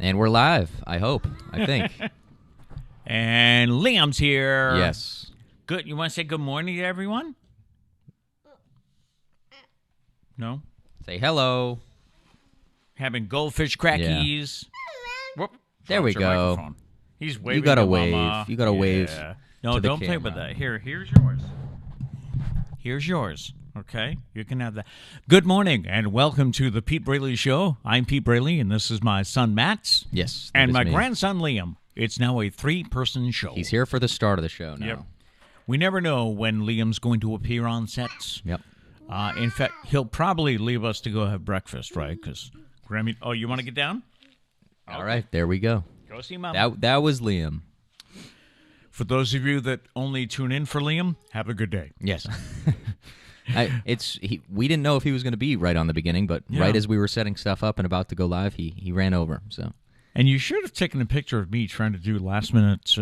And we're live, I hope. I think. And Liam's here. Yes. Good. You want to say good morning to everyone? No? Say hello. Having goldfish crackies. Whoop. There we Your go. microphone. He's waving. You gotta to wave. Mama. You gotta wave. No, to the don't play camera. with that. Here's yours. Here's yours. Okay? You can have that. Good morning and welcome to the Pete Braley Show. I'm Pete Braley and this is my son Matt. Yes. that And is my me. grandson Liam. It's now a 3-person show. He's here for the start of the show now. Yep. We never know when Liam's going to appear on sets. Yep. In fact, he'll probably leave us to go have breakfast, right? Because Grammy. Oh, you want to get down? All right, there we go. Go see Mom. That was Liam. For those of you that only tune in for Liam, have a good day. Yes. We didn't know if he was going to be right on the beginning, but right as we were setting stuff up and about to go live, he ran over. So. And you should have taken a picture of me trying to do last minute,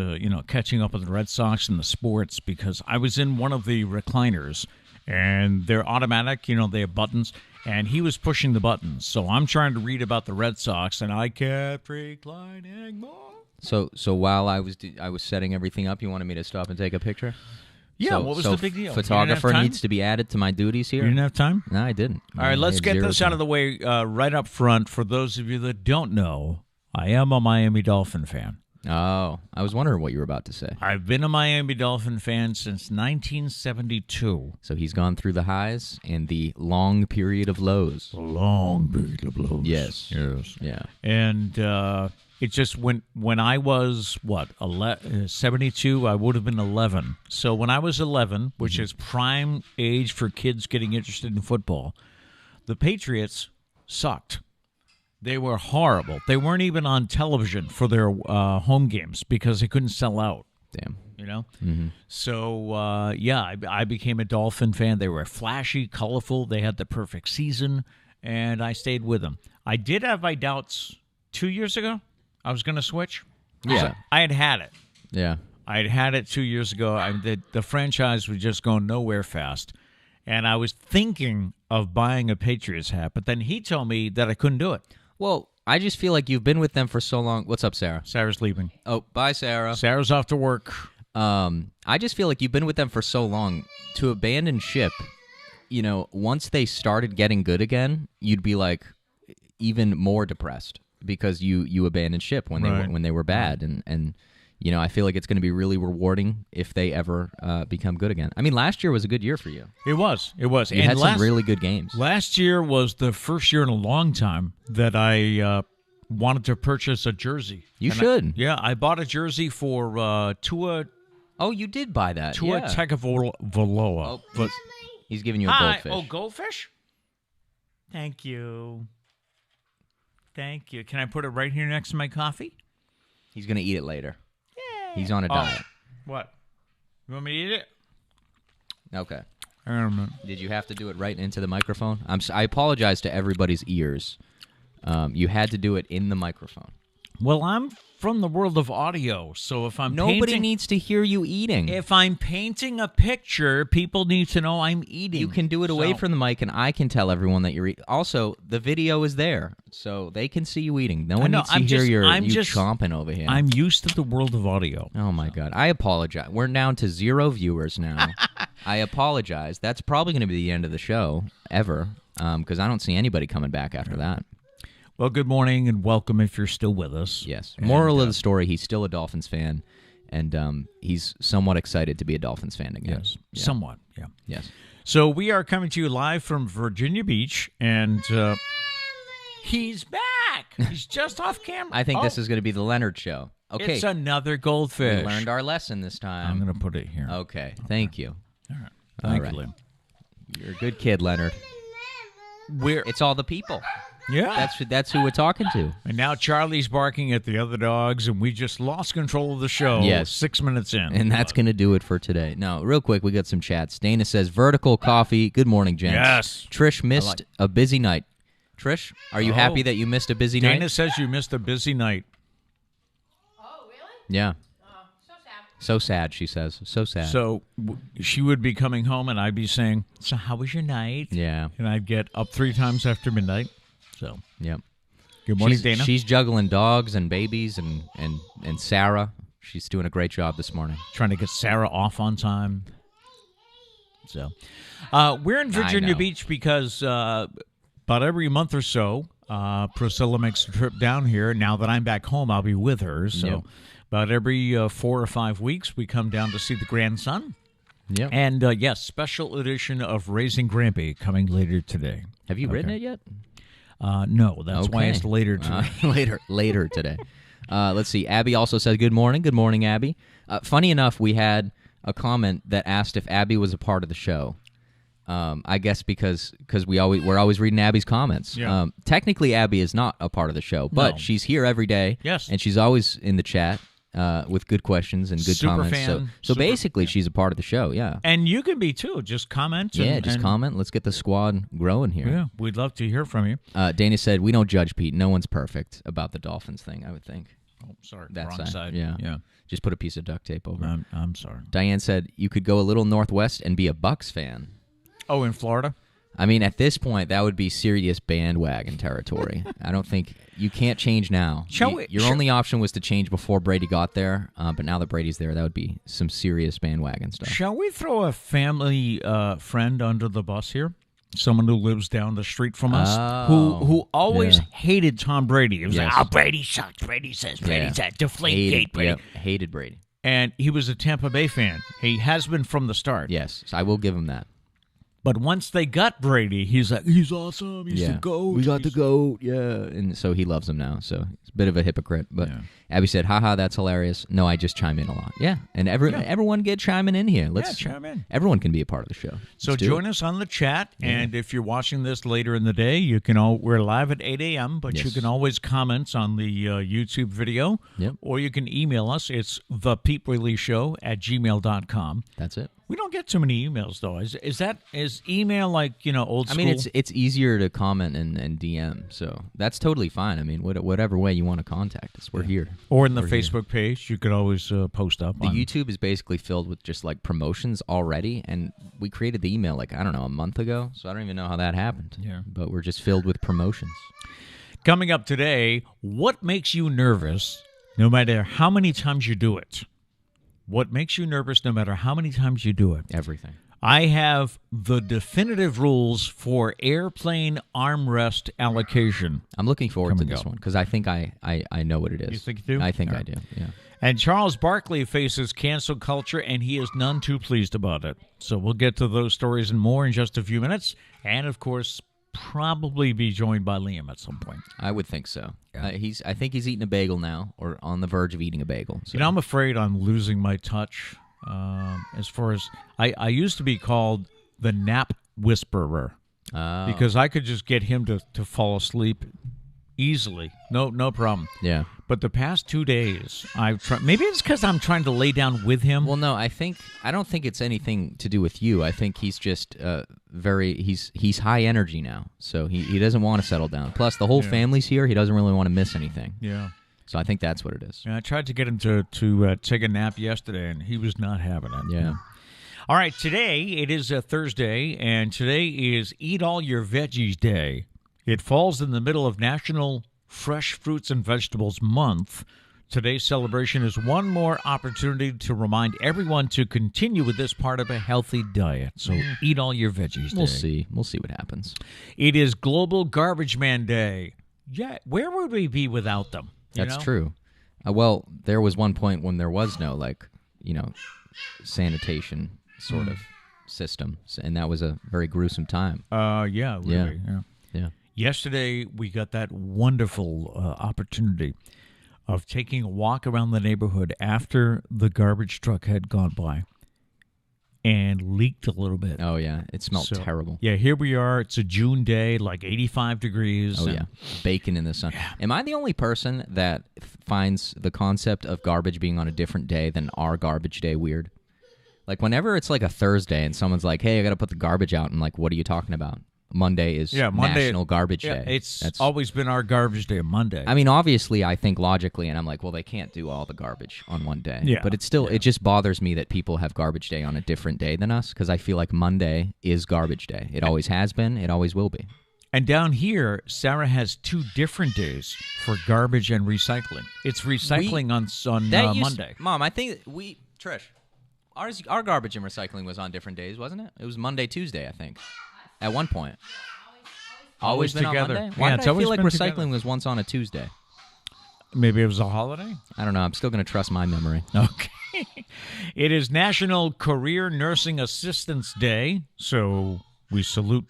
catching up with the Red Sox and the sports, because I was in one of the recliners, and they're automatic, they have buttons, and he was pushing the buttons. So I'm trying to read about the Red Sox, and I kept reclining more. So while I was setting everything up, you wanted me to stop and take a picture? Yeah, what was the big deal? Photographer needs to be added to my duties here. You didn't have time? No, I didn't. All right, let's get this out of the way right up front. For those of you that don't know, I am a Miami Dolphin fan. Oh, I was wondering what you were about to say. I've been a Miami Dolphin fan since 1972. So he's gone through the highs and the long period of lows. A long period of lows. Yes. Yes. Yeah. And it just when I was, 72, I would have been 11. So when I was 11, which is prime age for kids getting interested in football, the Patriots sucked. They were horrible. They weren't even on television for their home games because they couldn't sell out. Damn. Mm-hmm. So, I became a Dolphin fan. They were flashy, colorful. They had the perfect season, and I stayed with them. I did have my doubts 2 years ago. I was going to switch. Yeah. I had it. Yeah. I had it 2 years ago. The franchise was just going nowhere fast, and I was thinking of buying a Patriots hat, but then he told me that I couldn't do it. Well, I just feel like you've been with them for so long. What's up, Sarah? Sarah's leaving. Oh, bye, Sarah. Sarah's off to work. I just feel like you've been with them for so long. To abandon ship, once they started getting good again, you'd be like even more depressed because you abandoned ship when they were bad, and I feel like it's going to be really rewarding if they ever become good again. I mean, last year was a good year for you. It was. You had some really good games. Last year was the first year in a long time that I wanted to purchase a jersey. You should. I bought a jersey for Tua. Oh, you did buy that. Tua Tagovailoa. Oh, he's giving you a goldfish. Oh, goldfish? Thank you. Thank you. Can I put it right here next to my coffee? He's going to eat it later. He's on a diet. What? You want me to eat it? Okay. I don't know. Did you have to do it right into the microphone? I apologize to everybody's ears. You had to do it in the microphone. Well, I'm from the world of audio, so if I'm Nobody needs to hear you eating. If I'm painting a picture, people need to know I'm eating. You can do it away from the mic, and I can tell everyone that you're eating. Also, the video is there, so they can see you eating. No one needs to hear you chomping over here. I'm used to the world of audio. Oh, my God. I apologize. We're down to 0 viewers now. I apologize. That's probably going to be the end of the show, ever, because I don't see anybody coming back after that. Well, good morning and welcome if you're still with us. Yes. Moral of the story, he's still a Dolphins fan, and he's somewhat excited to be a Dolphins fan again. Yes, yeah. Somewhat, yeah. Yes. So we are coming to you live from Virginia Beach, and he's back. He's just off camera. I think this is going to be the Leonard show. Okay. It's another goldfish. We learned our lesson this time. I'm going to put it here. Okay. Thank you. All right. Thank you, Liam. You're a good kid, Leonard. It's all the people. Yeah. That's who we're talking to. And now Charlie's barking at the other dogs, and we just lost control of the show 6 minutes in. And that's going to do it for today. Now, real quick, we got some chats. Dana says, vertical coffee. Good morning, gents. Yes. Trish missed a busy night. Trish, are you happy that you missed a busy night? Dana says you missed a busy night. Oh, really? Yeah. Oh, so sad. So sad, she says. So sad. So she would be coming home, and I'd be saying, so how was your night? Yeah. And I'd get up 3 times after midnight. So, yep. Good morning, she's, Dana. She's juggling dogs and babies and Sarah. She's doing a great job this morning. Trying to get Sarah off on time. So, we're in Virginia Beach because about every month or so, Priscilla makes a trip down here. Now that I'm back home, I'll be with her. So, Yep. about every 4 or 5 weeks, we come down to see the grandson. Yeah. And yes, special edition of Raising Grampy coming later today. Have you written it yet? No, that's why it's later today. Later today. Let's see. Abby also said, good morning. Good morning, Abby. Funny enough, we had a comment that asked if Abby was a part of the show. I guess because we're always reading Abby's comments. Yeah. Technically, Abby is not a part of the show, but No. she's here every day. Yes. And she's always in the chat with good questions and good Super comments. fan, So super basically, she's a part of the show, yeah. And you can be, too. Just comment. Just comment. Let's get the squad growing here. Yeah, we'd love to hear from you. Dana said, we don't judge Pete. No one's perfect about the Dolphins thing, I would think. Oh, sorry. That Wrong side. Yeah. Just put a piece of duct tape over it. I'm sorry. Diane said, you could go a little northwest and be a Bucks fan. Oh, in Florida? I mean, at this point, that would be serious bandwagon territory. I don't think you can't change now. Your only option was to change before Brady got there, but now that Brady's there, that would be some serious bandwagon stuff. Shall we throw a family friend under the bus here? Someone who lives down the street from us, who always hated Tom Brady. It was like, Brady sucks. Brady says, Deflategate Brady. Hated Brady. And he was a Tampa Bay fan. He has been from the start. Yes, so I will give him that. But once they got Brady, he's like, he's awesome. He's the GOAT. We got the GOAT, yeah. And so he loves him now. So he's a bit of a hypocrite. But Abby said, haha, that's hilarious. No, I just chime in a lot. Yeah, and everyone get chiming in here. Let's chime in. Everyone can be a part of the show. So join us on the chat. And if you're watching this later in the day, you can we're live at 8 a.m., but you can always comment on the YouTube video. Yep. Or you can email us. It's thepetebraleyshow@gmail.com. That's it. We don't get too many emails, though. Is email like, old school? I mean, it's easier to comment and DM, so that's totally fine. I mean, whatever way you want to contact us, we're here. Or in the Facebook page, you could always post up. The YouTube is basically filled with just like promotions already, and we created the email like, I don't know, a month ago, so I don't even know how that happened. Yeah. But we're just filled with promotions. Coming up today, what makes you nervous no matter how many times you do it? What makes you nervous no matter how many times you do it? Everything. I have the definitive rules for airplane armrest allocation. I'm looking forward to this one because I think I know what it is. You think you do? I think I do, yeah. And Charles Barkley faces cancel culture, and he is none too pleased about it. So we'll get to those stories and more in just a few minutes. And, of course, probably be joined by Liam at some point. I would think so. Yeah. I think he's eating a bagel now, or on the verge of eating a bagel. So. I'm afraid I'm losing my touch. As far as I used to be called the nap whisperer because I could just get him to fall asleep easily, no problem. Yeah. But the past 2 days, I've tried. Maybe it's because I'm trying to lay down with him. Well, no, I don't think it's anything to do with you. I think he's just he's high energy now, so he doesn't want to settle down. Plus, the whole family's here. He doesn't really want to miss anything. Yeah. So I think that's what it is. Yeah, I tried to get him to take a nap yesterday, and he was not having it. Yeah. All right, today it is a Thursday, and today is Eat All Your Veggies Day. It falls in the middle of National Fresh Fruits and Vegetables Month. Today's celebration is one more opportunity to remind everyone to continue with this part of a healthy diet. So eat all your veggies We'll day. see. We'll see what happens. It is Global Garbage Man Day. Yeah, where would we be without them? That's true. Well, there was one point when there was no, sanitation sort of system, and that was a very gruesome time. Yeah, really. Yeah. Yesterday, we got that wonderful opportunity of taking a walk around the neighborhood after the garbage truck had gone by and leaked a little bit. Oh, yeah. It smelled terrible. Yeah, here we are. It's a June day, like 85 degrees. Oh, yeah. Bacon in the sun. Yeah. Am I the only person that finds the concept of garbage being on a different day than our garbage day weird? Like, whenever it's like a Thursday and someone's like, hey, I got to put the garbage out, I'm like, what are you talking about? Monday is National Garbage Day. That's always been our garbage day, Monday. I mean, obviously, I think logically, and I'm like, well, they can't do all the garbage on one day. Yeah. But it's still, it just bothers me that people have garbage day on a different day than us, because I feel like Monday is garbage day. It always has been. It always will be. And down here, Sarah has 2 different days for garbage and recycling. It's recycling on Monday. Mom, I think Trish, our garbage and recycling was on different days, wasn't it? It was Monday, Tuesday, I think, at one point. Always been together. on Monday? Why Yeah, did it's I always feel like been recycling together. was once on a Tuesday? Maybe it was a holiday? I don't know. I'm still going to trust my memory. Okay. It is National Career Nursing Assistants Day, so we salute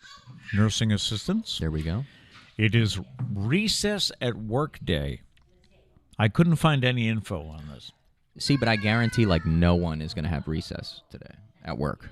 nursing assistants. There we go. It is Recess at Work Day. I couldn't find any info on this. See, but I guarantee like no one is going to have recess today at work.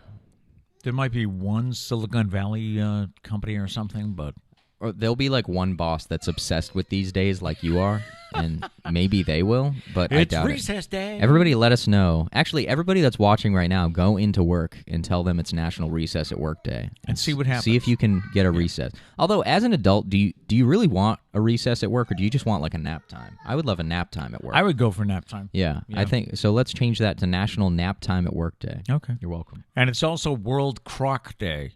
There might be one Silicon Valley company or something, but... Or there'll be like one boss that's obsessed with these days like you are, and maybe they will, but I doubt It's Recess Day. Everybody let us know. Actually, everybody that's watching right now, go into work and tell them it's National Recess at Work Day. And see what happens. See if you can get a recess. Although, as an adult, do you really want a recess at work, or do you just want like a nap time? I would love a nap time at work. I would go for nap time. Yeah, I think so. Let's change that to National Nap Time at Work Day. Okay. You're welcome. And it's also World Croc Day.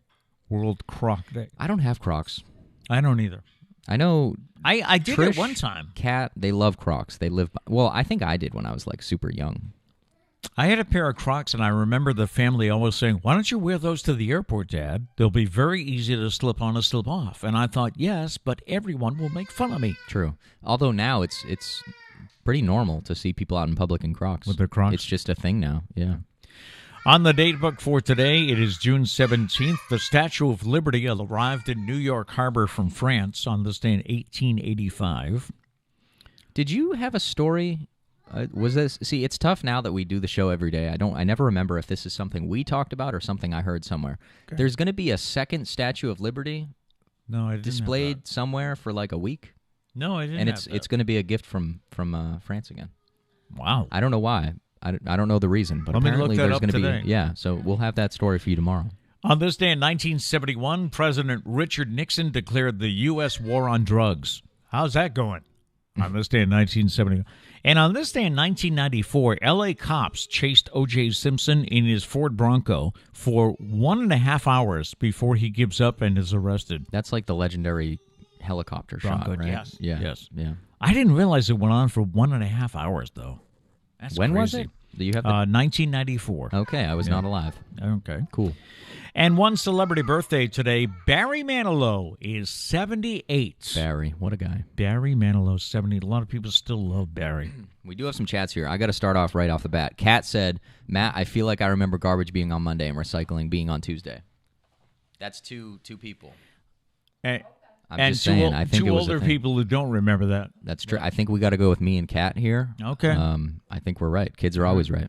World Croc Day. I don't have Crocs. I don't either. I know I did Trish, it one time. Kat, they love Crocs. They live by, well, I think I did when I was like super young. I had a pair of Crocs, and I remember the family always saying, "Why don't you wear those to the airport, Dad? They'll be very easy to slip on and slip off." And I thought, yes, but everyone will make fun of me. True. Although now it's pretty normal to see people out in public in Crocs. With their Crocs? It's just a thing now. Yeah. On the date book for today, it is June 17th. The Statue of Liberty arrived in New York Harbor from France on this day in 1885. Did you have a story? Was this? See, it's tough now that we do the show every day. I never remember if this is something we talked about or something I heard somewhere. Okay. There's going to be a second Statue of Liberty No, I didn't displayed have that. somewhere for like a week. No, I didn't And have that. it's going to be a gift from France again. Wow. I don't know why. I don't know the reason, but Let me look apparently that there's up going to today. be. Yeah, so we'll have that story for you tomorrow. On this day in 1971, President Richard Nixon declared the U.S. war on drugs. How's that going? On this day in 1971. And on this day in 1994, L.A. cops chased O.J. Simpson in his Ford Bronco for 1.5 hours before he gives up and is arrested. That's like the legendary helicopter Bronco, shot, right? yes. Yeah. Yes. Yeah. I didn't realize it went on for 1.5 hours, though. That's When was crazy. it? Do you have? 1994. Okay, I was not alive. Okay. Cool. And one celebrity birthday today, Barry Manilow is 78. Barry, what a guy. Barry Manilow, 70. A lot of people still love Barry. We do have some chats here. I got to start off right off the bat. Kat said, Matt, I feel like I remember garbage being on Monday and recycling being on Tuesday. That's two people. And, I'm just saying. I think two it was a older thing. people who don't remember that. That's true. I think we got to go with me and Kat here. Okay. I think we're right. Kids are always right.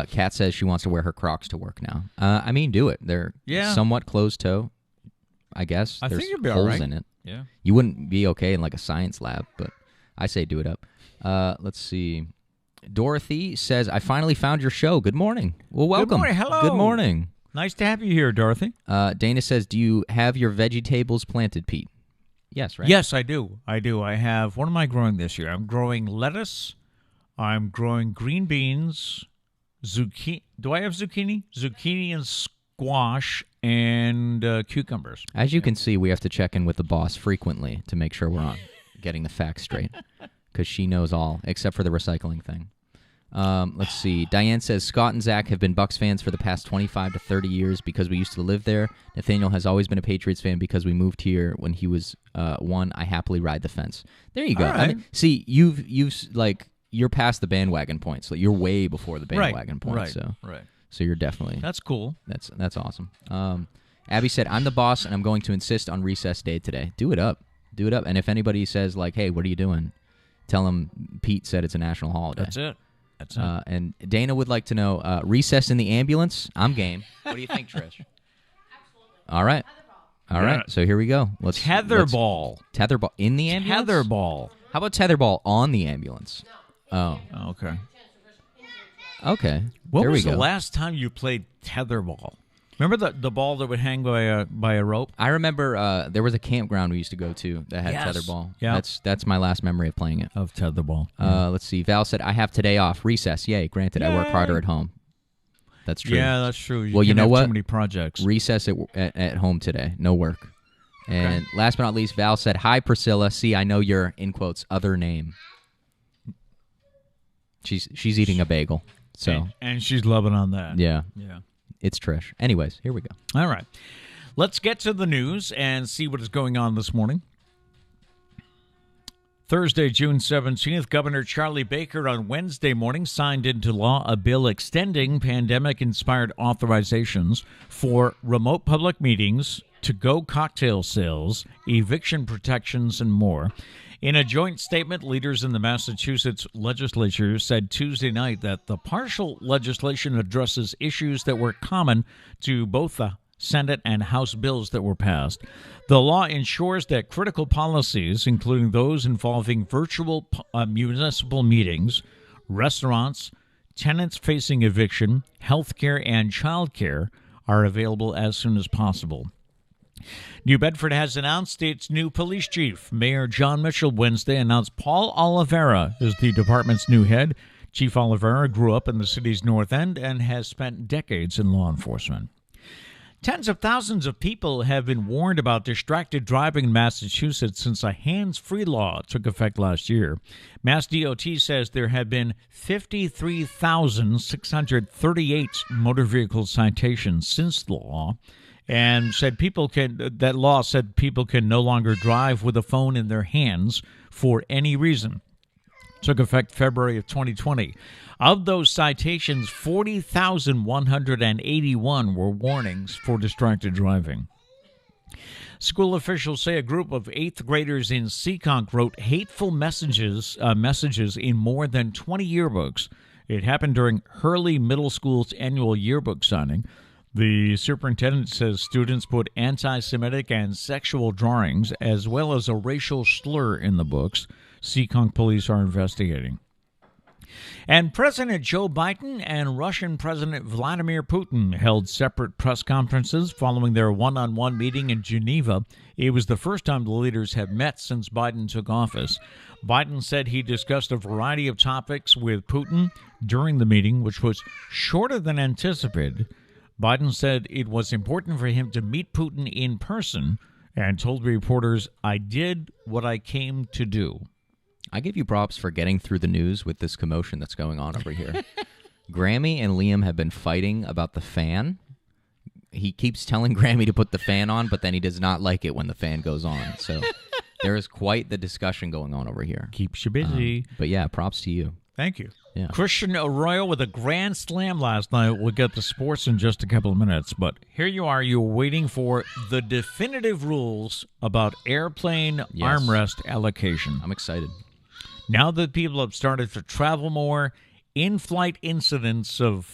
Kat says she wants to wear her Crocs to work now. I mean, do it. They're somewhat closed toe, I guess. I There's think you'd be holes all right. in it. Yeah. You wouldn't be okay in like a science lab, but I say do it up. Let's see. Dorothy says, I finally found your show. Good morning. Well, welcome. morning. Hello. Good morning. Nice to have you here, Dorothy. Dana says, do you have your vegetables planted, Pete? Yes, right? Yes, I do. I have, what am I growing this year? I'm growing lettuce. I'm growing green beans, zucchini. Do I have zucchini? Zucchini and squash and cucumbers. As you can see, we have to check in with the boss frequently to make sure we're on getting the facts straight because she knows all except for the recycling thing. Let's see. Diane says, Scott and Zach have been Bucks fans for the past 25 to 30 years because we used to live there. Nathaniel has always been a Patriots fan because we moved here when he was one. I happily ride the fence. There you go. All right. I mean, see, you've like you're past the bandwagon point, so you're way before the bandwagon point. Right. So you're definitely That's cool. that's awesome. Abby said, I'm the boss and I'm going to insist on recess day today. Do it up. And if anybody says like, hey, what are you doing? Tell them Pete said it's a national holiday. That's it. And Dana would like to know, recess in the ambulance? I'm game. What do you think, Trish? Absolutely. All right. All right. So here we go. Let's Tetherball. Tetherball in the ambulance? Tetherball. How about tetherball on the ambulance? Oh, Okay. okay. What there was we the go. last time you played tetherball? Remember the ball that would hang by a rope? I remember there was a campground we used to go to that had Yes. tetherball. Yeah. That's my last memory of playing it. Of tetherball. Let's see. Val said, I have today off. Recess. Yay. Granted, I work harder at home. That's true. Yeah, that's true. Well, you can't know have what? Too many projects. Recess at home today. No work. And last but not least, Val said, "Hi, Priscilla. See, I know your, in quotes, other name." She's eating a bagel. So and she's loving on that. Yeah. Yeah. It's Trish. Anyways, here we go. All right. Let's get to the news and see what is going on this morning. Thursday, June 17th, Governor Charlie Baker on Wednesday morning signed into law a bill extending pandemic-inspired authorizations for remote public meetings, to-go cocktail sales, eviction protections, and more. In a joint statement, leaders in the Massachusetts legislature said Tuesday night that the partial legislation addresses issues that were common to both the Senate and House bills that were passed. The law ensures that critical policies, including those involving virtual municipal meetings, restaurants, tenants facing eviction, healthcare, and childcare, are available as soon as possible. New Bedford has announced its new police chief. Mayor John Mitchell Wednesday announced Paul Oliveira is the department's new head. Chief Oliveira grew up in the city's North End and has spent decades in law enforcement. Tens of thousands of people have been warned about distracted driving in Massachusetts since a hands-free law took effect last year. Mass DOT says there have been 53,638 motor vehicle citations since the law, and that law said people can no longer drive with a phone in their hands for any reason. Took effect February of 2020. Of those citations, 40,181 were warnings for distracted driving. School officials say a group of 8th graders in Seekonk wrote hateful messages in more than 20 yearbooks. It happened during Hurley Middle School's annual yearbook signing. The superintendent says students put anti-Semitic and sexual drawings as well as a racial slur in the books. Seekonk police are investigating. And President Joe Biden and Russian President Vladimir Putin held separate press conferences following their one-on-one meeting in Geneva. It was the first time the leaders have met since Biden took office. Biden said he discussed a variety of topics with Putin during the meeting, which was shorter than anticipated. Biden said it was important for him to meet Putin in person and told reporters, "I did what I came to do." I give you props for getting through the news with this commotion that's going on over here. Grammy and Liam have been fighting about the fan. He keeps telling Grammy to put the fan on, but then he does not like it when the fan goes on. So there is quite the discussion going on over here. Keeps you busy. But yeah, props to you. Thank you. Yeah. Christian Arroyo with a grand slam last night. We'll get to sports in just a couple of minutes. But here you are. You're waiting for the definitive rules about airplane armrest allocation. I'm excited. Now that people have started to travel more, in-flight incidents of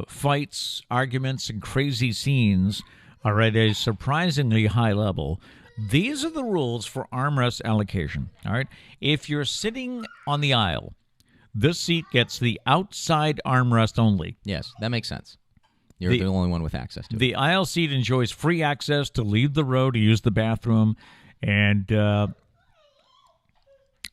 fights, arguments, and crazy scenes are at a surprisingly high level. These are the rules for armrest allocation. All right. If you're sitting on the aisle, this seat gets the outside armrest only. Yes, that makes sense. You're the only one with access to it. The aisle seat enjoys free access to leave the row to use the bathroom, and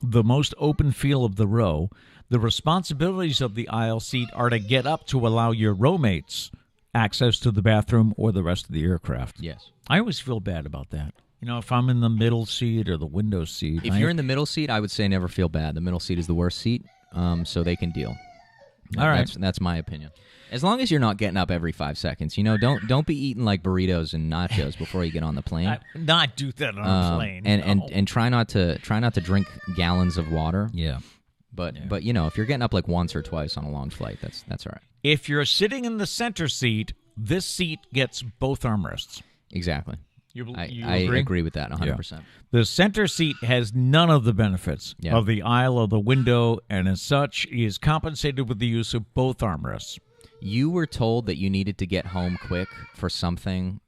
the most open feel of the row. The responsibilities of the aisle seat are to get up to allow your rowmates access to the bathroom or the rest of the aircraft. Yes. I always feel bad about that. You know, if I'm in the middle seat or the window seat. If you're in the middle seat, I would say never feel bad. The middle seat is the worst seat, so they can deal. All right. That's my opinion. As long as you're not getting up every 5 seconds, you know, don't be eating like burritos and nachos before you get on the plane. Not do that on a plane. And try not to drink gallons of water. Yeah. But you know, if you're getting up like once or twice on a long flight, that's all right. If you're sitting in the center seat, this seat gets both armrests. Exactly. I agree with that 100%. Yeah. The center seat has none of the benefits of the aisle or the window, and as such, is compensated with the use of both armrests. You were told that you needed to get home quick for something,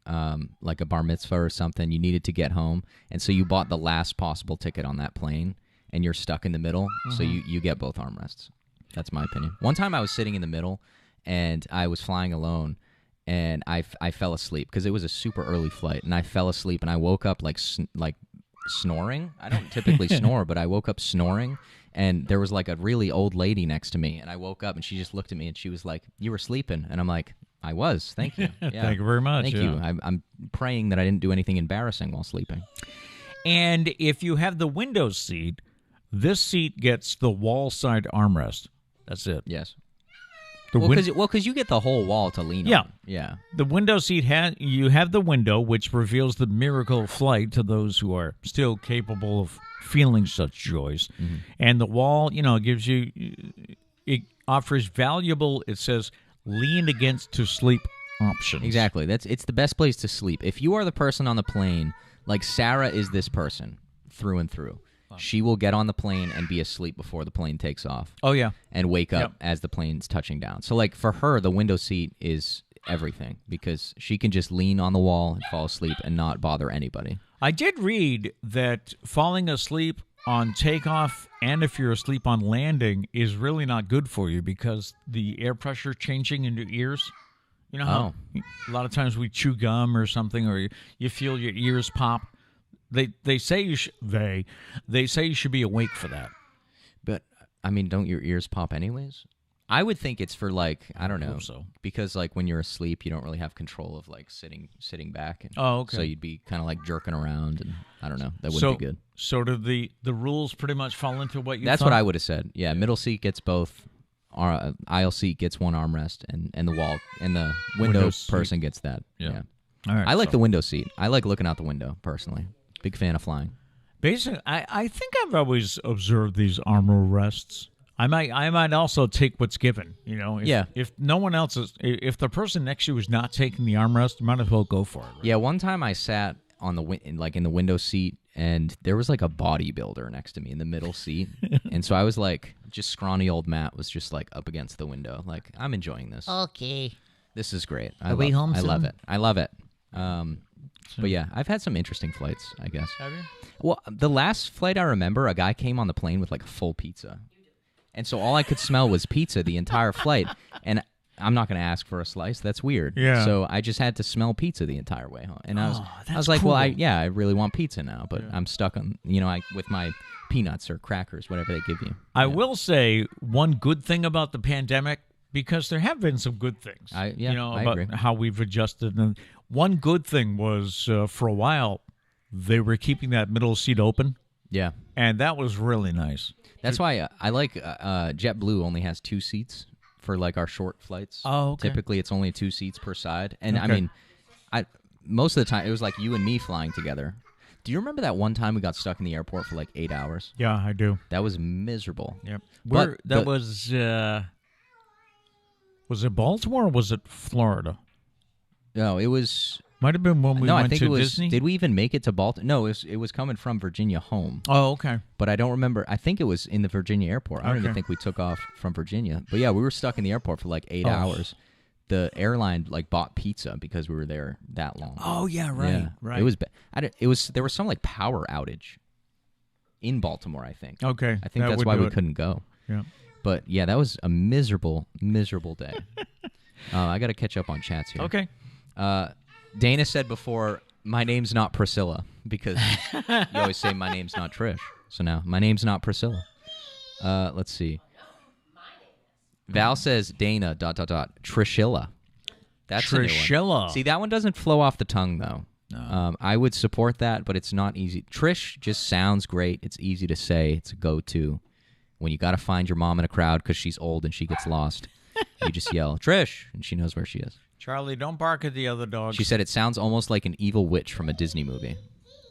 like a bar mitzvah or something. You needed to get home, and so you bought the last possible ticket on that plane, and you're stuck in the middle, so you get both armrests. That's my opinion. One time I was sitting in the middle, and I was flying alone, and I fell asleep because it was a super early flight, and I fell asleep, and I woke up like snoring. I don't typically snore, but I woke up snoring, and there was like a really old lady next to me, and I woke up, and she just looked at me, and she was like, "You were sleeping," and I'm like, I was. Thank you. Yeah. Thank you very much. Thank you. I'm praying that I didn't do anything embarrassing while sleeping. And if you have the window seat, this seat gets the wall side armrest. That's it. Yes. The Because you get the whole wall to lean Yeah. on. Yeah. The window seat you have the window, which reveals the miracle of flight to those who are still capable of feeling such joys. Mm-hmm. And the wall, gives you, it offers valuable, it says, lean against to sleep options. Exactly. It's the best place to sleep. If you are the person on the plane, like Sarah is this person through and through. She will get on the plane and be asleep before the plane takes off. Oh, yeah. And wake up as the plane's touching down. So, like, for her, the window seat is everything because she can just lean on the wall and fall asleep and not bother anybody. I did read that falling asleep on takeoff and if you're asleep on landing is really not good for you because the air pressure changing in your ears. You know how a lot of times we chew gum or something or you feel your ears pop. They say you should be awake for that. But I mean, don't your ears pop anyways? I would think it's for like I don't know, so. Because like when you're asleep, you don't really have control of like sitting back. And, okay. So you'd be kind of like jerking around, and I don't know. That wouldn't be good. So do the rules pretty much fall into what you? That's thought? what I would have said. Yeah, middle seat gets both. Aisle seat gets one armrest, and the wall and the window person gets that. Yeah. All right. I like the window seat. I like looking out the window personally. Big fan of flying. Basically, I think I've always observed these armrests. I might also take what's given. If no one else is, if the person next to you is not taking the armrest, you might as well go for it. Right? Yeah, one time I sat on in the window seat, and there was like a bodybuilder next to me in the middle seat, and so I was like, just scrawny old Matt was just like up against the window, like I'm enjoying this. Okay. This is great. Are we home I love soon? it. I love it. But yeah, I've had some interesting flights, I guess. Have you? Well, the last flight I remember, a guy came on the plane with like a full pizza. And so all I could smell was pizza the entire flight. And I'm not going to ask for a slice. That's weird. Yeah. So I just had to smell pizza the entire way home. And I was like, cool. well, I really want pizza now, but I'm stuck on, with my peanuts or crackers, whatever they give you. I will say one good thing about the pandemic, because there have been some good things. I about agree. how we've adjusted. And one good thing was for a while they were keeping that middle seat open. Yeah. And that was really nice. That's why I like JetBlue only has 2 seats for like our short flights. Oh, okay. Typically, it's only 2 seats per side, and I Okay. mean, most of the time it was like you and me flying together. Do you remember that one time we got stuck in the airport for like 8 hours? Yeah, I do. That was miserable. Yep. But Was it Baltimore or was it Florida? No, it was. Might have been when we no, went I think to it was. Disney. Did we even make it to Baltimore? No, it was coming from Virginia home. Oh, okay. But I don't remember. I think it was in the Virginia airport. I don't even Okay. think we took off from Virginia. But yeah, we were stuck in the airport for like 8 hours. The airline like bought pizza because we were there that long. Oh, yeah, right. Yeah. Right. It was. There was some like power outage in Baltimore. I think. Okay. I think that that's would why do we it. couldn't go. Yeah. But yeah, that was a miserable day. I got to catch up on chats here. Okay. Dana said before, my name's not Priscilla, because you always say my name's not Trish. So now, my name's not Priscilla. Let's see. Val says Dana, ... Trishilla. That's a new one. Trishilla. See, that one doesn't flow off the tongue, though. No. I would support that, but it's not easy. Trish just sounds great. It's easy to say. It's a go-to. When you got to find your mom in a crowd because she's old and she gets lost, you just yell, Trish, and she knows where she is. Charlie, don't bark at the other dogs. She said it sounds almost like an evil witch from a Disney movie.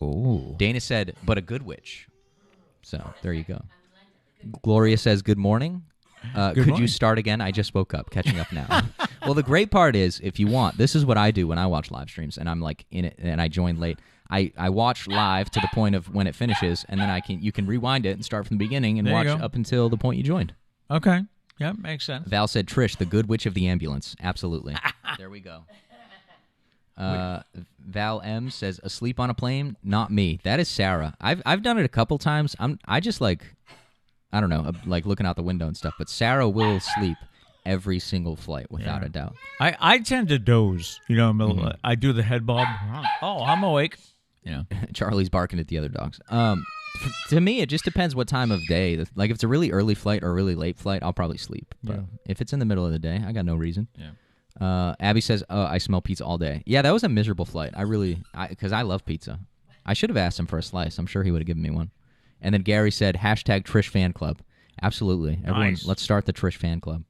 "Ooh." Dana said, but a good witch. So there you go. Gloria says, good morning. Could you morning. start again? I just woke up. Catching up now. Well, the great part is, if you want, this is what I do when I watch live streams, and I'm like in it, and I join late. I watch live to the point of when it finishes, and then you can rewind it and start from the beginning and There you watch go. up until the point you joined. Okay. Yeah, makes sense. Val said, Trish, the good witch of the ambulance. Absolutely. There we go. Val M says, asleep on a plane? Not me. That is Sarah. I've done it a couple times. I just like, I don't know, like looking out the window and stuff, but Sarah will sleep every single flight without a doubt. I tend to doze. I do the head bob. Oh, I'm awake. Charlie's barking at the other dogs. To me, it just depends what time of day. Like, if it's a really early flight or a really late flight, I'll probably sleep. But if it's in the middle of the day, I got no reason. Yeah. Abby says, I smell pizza all day. Yeah, that was a miserable flight. Because I love pizza. I should have asked him for a slice. I'm sure he would have given me one. And then Gary said, hashtag Trish fan club. Absolutely. Everyone, let's start the Trish fan club.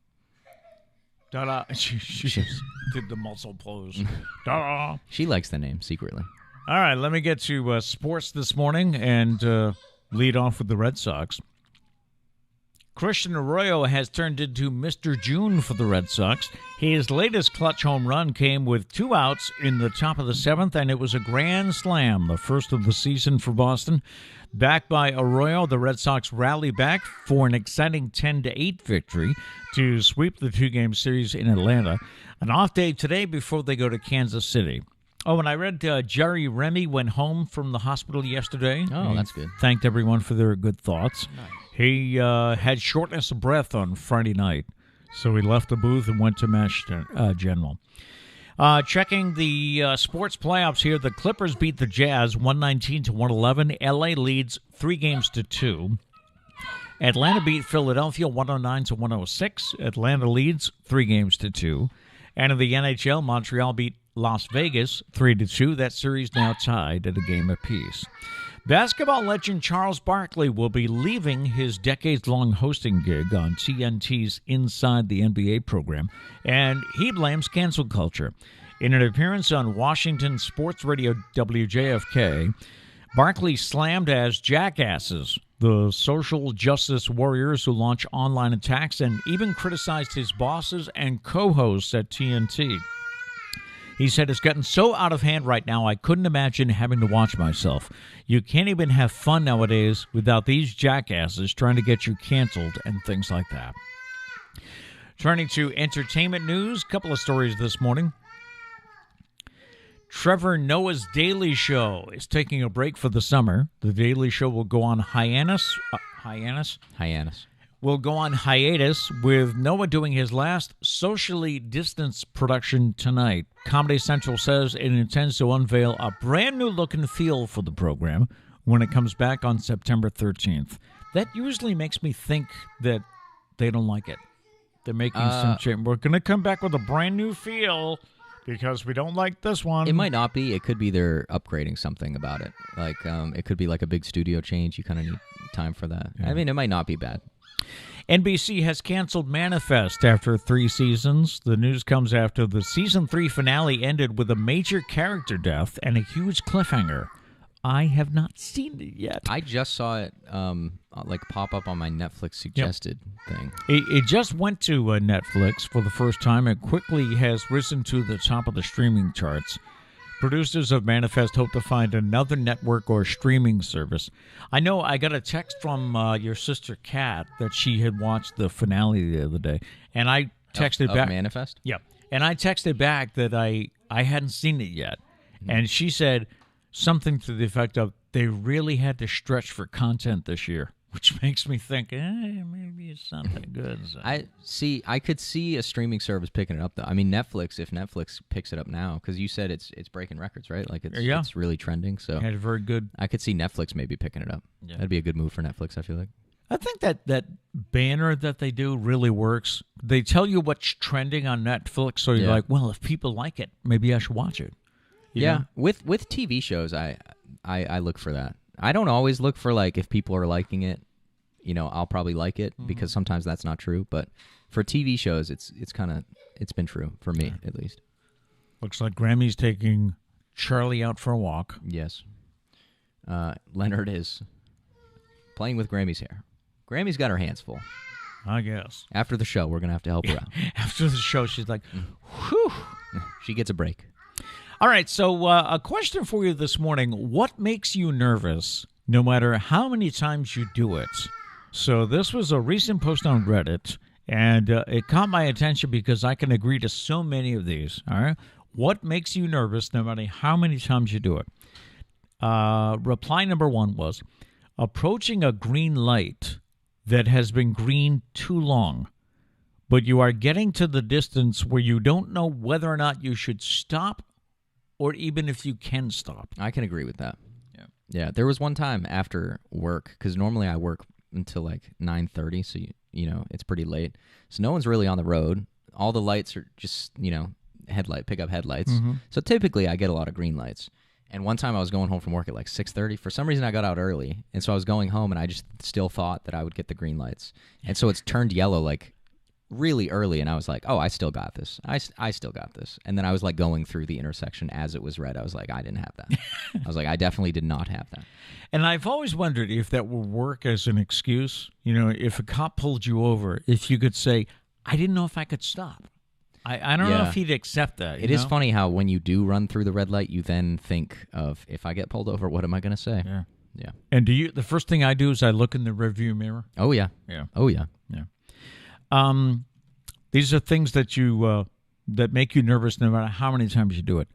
Da-da. She did the muscle pose. Da-da. She likes the name secretly. All right, let me get to sports this morning and lead off with the Red Sox. Christian Arroyo has turned into Mr. June for the Red Sox. His latest clutch home run came with 2 outs in the top of the 7th, and it was a grand slam, the first of the season for Boston. Backed by Arroyo, the Red Sox rally back for an exciting 10-8 victory to sweep the 2-game series in Atlanta. An off day today before they go to Kansas City. Oh, and I read Jerry Remy went home from the hospital yesterday. Oh, that's good. Thanked everyone for their good thoughts. Nice. He had shortness of breath on Friday night, so he left the booth and went to Mass General. Checking the sports playoffs here, the Clippers beat the Jazz 119-111. L.A. leads 3-2. Atlanta beat Philadelphia 109-106. Atlanta leads 3-2. And in the NHL, Montreal beat Las Vegas 3-2. That series now tied at a game apiece. Basketball legend Charles Barkley will be leaving his decades-long hosting gig on TNT's Inside the NBA program, and he blames cancel culture. In an appearance on Washington sports radio WJFK, Barkley slammed as jackasses the social justice warriors who launch online attacks and even criticized his bosses and co-hosts at TNT. He said, it's gotten so out of hand right now, I couldn't imagine having to watch myself. You can't even have fun nowadays without these jackasses trying to get you canceled and things like that. Turning to entertainment news, a couple of stories this morning. Trevor Noah's Daily Show is taking a break for the summer. The Daily Show will go on hiatus. Will go on hiatus with Noah doing his last socially distanced production tonight. Comedy Central says it intends to unveil a brand new look and feel for the program when it comes back on September 13th. That usually makes me think that they don't like it. They're making some change. We're going to come back with a brand new feel because we don't like this one. It might not be. It could be they're upgrading something about it. Like it could be like a big studio change. You kind of need time for that. Yeah. I mean, it might not be bad. NBC has canceled Manifest after 3 seasons. The news comes after the season 3 finale ended with a major character death and a huge cliffhanger. I have not seen it yet. I just saw it pop up on my Netflix suggested thing. It just went to Netflix for the first time and quickly has risen to the top of the streaming charts. Producers of Manifest hope to find another network or streaming service. I know I got a text from your sister Kat that she had watched the finale the other day, and I texted back. Of Manifest? Yeah, and I texted back that I hadn't seen it yet, and she said something to the effect of, they really had to stretch for content this year, which makes me think, maybe it's not that good. So. I could see a streaming service picking it up, though. I mean, Netflix, if Netflix picks it up now, because you said it's breaking records, right? Like, it's really trending, so. Had a very good. I could see Netflix maybe picking it up. Yeah. That'd be a good move for Netflix, I feel like. I think that banner that they do really works. They tell you what's trending on Netflix, so you're like, well, if people like it, maybe I should watch it. You know? With TV shows, I look for that. I don't always look for, like, if people are liking it, I'll probably like it because sometimes that's not true. But for TV shows, it's been true for me, at least. Looks like Grammy's taking Charlie out for a walk. Yes. Leonard is playing with Grammy's hair. Grammy's got her hands full. I guess. After the show, we're going to have to help her out. After the show, she's like, whew. She gets a break. All right, so a question for you this morning. What makes you nervous no matter how many times you do it? So this was a recent post on Reddit, and it caught my attention because I can agree to so many of these. All right, what makes you nervous no matter how many times you do it? Reply number 1 was, approaching a green light that has been green too long, but you are getting to the distance where you don't know whether or not you should stop or even if you can stop. I can agree with that. Yeah, there was one time after work, because normally I work until like 9:30, so it's pretty late. So no one's really on the road. All the lights are just pick up headlights. So typically I get a lot of green lights. And one time I was going home from work at like 6:30. For some reason I got out early, and so I was going home, and I just still thought that I would get the green lights. And so it's turned yellow like really early, and I was like, oh, I still got this. I still got this. And then I was like going through the intersection as it was red. I was like, I didn't have that. I was like, I definitely did not have that. And I've always wondered if that would work as an excuse. You know, if a cop pulled you over, if you could say, I didn't know if I could stop. I don't know if he'd accept that. It is funny how when you do run through the red light, you then think of, if I get pulled over, what am I going to say? Yeah. Yeah. And the first thing I do is I look in the rearview mirror. Oh, yeah. Yeah. Oh, yeah. Yeah. These are things that that make you nervous no matter how many times you do it.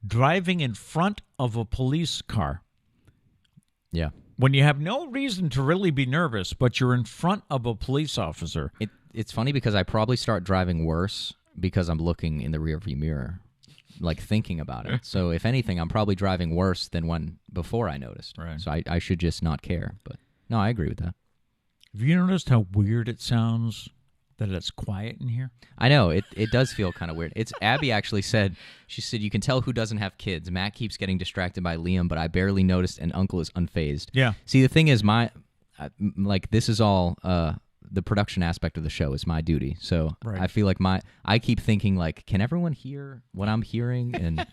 Driving in front of a police car. Yeah. When you have no reason to really be nervous, but you're in front of a police officer. It's funny because I probably start driving worse because I'm looking in the rearview mirror, like thinking about it. So if anything, I'm probably driving worse than before I noticed. Right. So I should just not care. But no, I agree with that. Have you noticed how weird it sounds that it's quiet in here? I know. It does feel kind of weird. It's Abby actually said, she said, you can tell who doesn't have kids. Matt keeps getting distracted by Liam, but I barely noticed, and Uncle is unfazed. Yeah. See, the thing is, this is all the production aspect of the show is my duty. So Right. I feel like I keep thinking like, can everyone hear what I'm hearing? And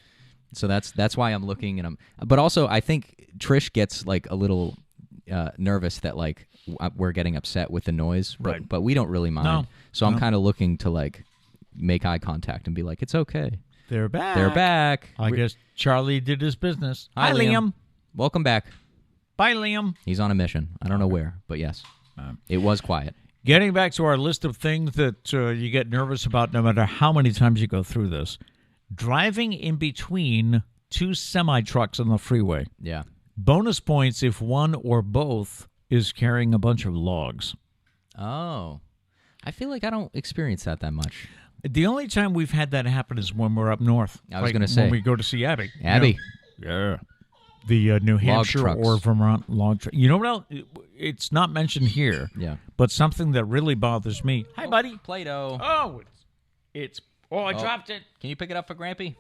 so that's why I'm looking, but also I think Trish gets like a little nervous that like we're getting upset with the noise, Right. but we don't really mind. No. So I'm kind of looking to like make eye contact and be like, it's okay. They're back. They're back. I guess Charlie did his business. Hi, Liam. Welcome back. Bye, Liam. He's on a mission. I don't know where, but yes, it was quiet. Getting back to our list of things that you get nervous about no matter how many times you go through this. Driving in between two semi-trucks on the freeway. Yeah. Bonus points if one or both is carrying a bunch of logs. Oh. I feel like I don't experience that much. The only time we've had that happen is when we're up north. I was going to say. When we go to see Abby. Abby. You know? Yeah. The New Hampshire trucks. or Vermont log truck. You know what else? It's not mentioned here. Yeah. But something that really bothers me. Hi, buddy. Play-Doh. Oh, I dropped it. Can you pick it up for Grampy?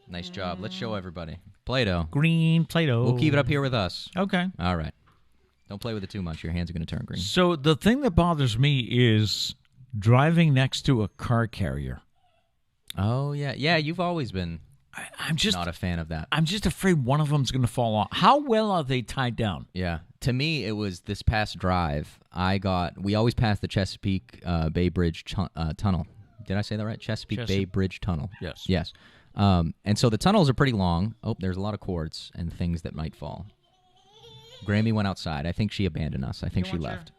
Nice job. Let's show everybody. Play-Doh. Green Play-Doh. We'll keep it up here with us. Okay. All right. Don't play with it too much. Your hands are going to turn green. So the thing that bothers me is driving next to a car carrier. Oh, yeah. Yeah, you've always been I'm just not a fan of that. I'm just afraid one of them's going to fall off. How well are they tied down? Yeah. To me, it was this past drive. We always pass the Chesapeake Bay Bridge tunnel. Did I say that right? Chesapeake Bay Bridge Tunnel. Yes. Yes. And so the tunnels are pretty long. Oh, there's a lot of cords and things that might fall. Grammy went outside. I think she abandoned us. I think she left.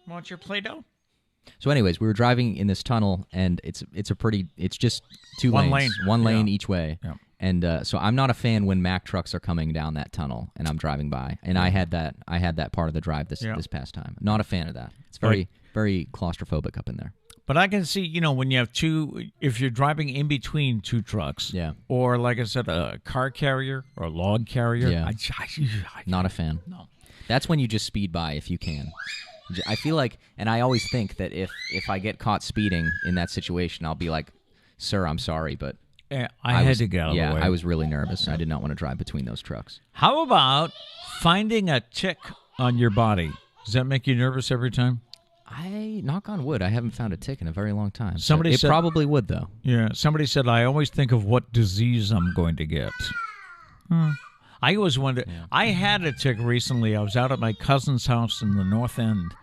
Want your Play-Doh? So anyways, we were driving in this tunnel, and it's just two One lanes. lane. One lane Yeah. each way. Yeah. And so I'm not a fan when Mack trucks are coming down that tunnel and I'm driving by. And I had that part of the drive this past time. Not a fan of that. It's very, very claustrophobic up in there. But I can see, when you have if you're driving in between two trucks, Yeah. or like I said, a car carrier or a log carrier, Yeah. I Not a fan. No. That's when you just speed by if you can. I feel like, and I always think that if I get caught speeding in that situation, I'll be like, sir, I'm sorry, but I had to get out of the way. Yeah, I was really nervous. I did not want to drive between those trucks. How about finding a tick on your body? Does that make you nervous every time? Knock on wood, I haven't found a tick in a very long time. It probably would, though. Yeah, somebody said, I always think of what disease I'm going to get. I always wonder. Yeah. I had a tick recently. I was out at my cousin's house in the north end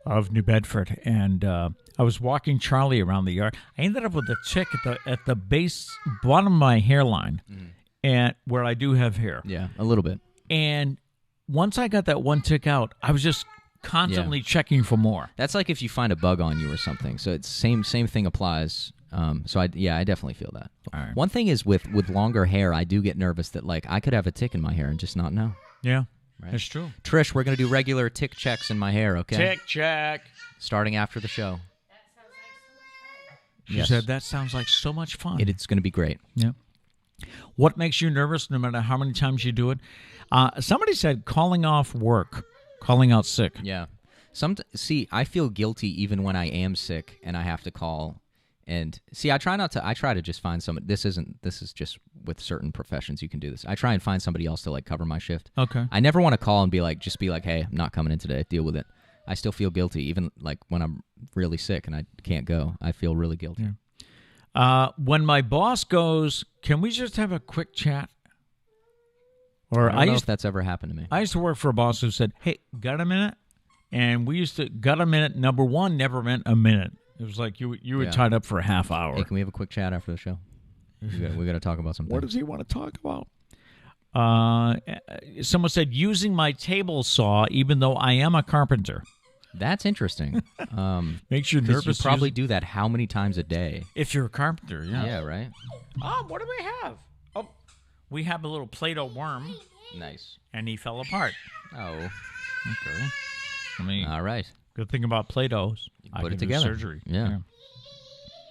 of New Bedford, and I was walking Charlie around the yard. I ended up with a tick at the bottom of my hairline, and where I do have hair. Yeah, a little bit. And once I got that one tick out, I was just constantly checking for more. That's like if you find a bug on you or something. So it's same thing applies. So I definitely feel that. All right. One thing is with longer hair, I do get nervous that like I could have a tick in my hair and just not know. Yeah, right? That's true. Trish, we're gonna do regular tick checks in my hair, okay? Tick check. Starting after the show. She said that sounds like so much fun. It's gonna be great. Yeah. What makes you nervous, no matter how many times you do it? Somebody said calling off work, calling out sick. Yeah. I feel guilty even when I am sick and I have to call. And see, I try to just find someone. This is just with certain professions you can do this. I try and find somebody else to like cover my shift. Okay. I never want to call and be like, hey, I'm not coming in today. Deal with it. I still feel guilty, even like when I'm really sick and I can't go. I feel really guilty. Yeah. When my boss goes, can we just have a quick chat? Or I don't know if that's ever happened to me. I used to work for a boss who said, hey, got a minute? And we used to, got a minute, number one never meant a minute. It was like you were tied up for a half hour. Hey, can we have a quick chat after the show? We got to talk about something. What does he want to talk about? Someone said, using my table saw, even though I am a carpenter. That's interesting. Makes you nervous. You probably do that how many times a day? If you're a carpenter, yeah. Yeah, right? What do we have? Oh, we have a little Play-Doh worm. Nice. And he fell apart. Oh. Okay. All right. Good thing about Play-Dohs, I put can it together. do surgery. Yeah. All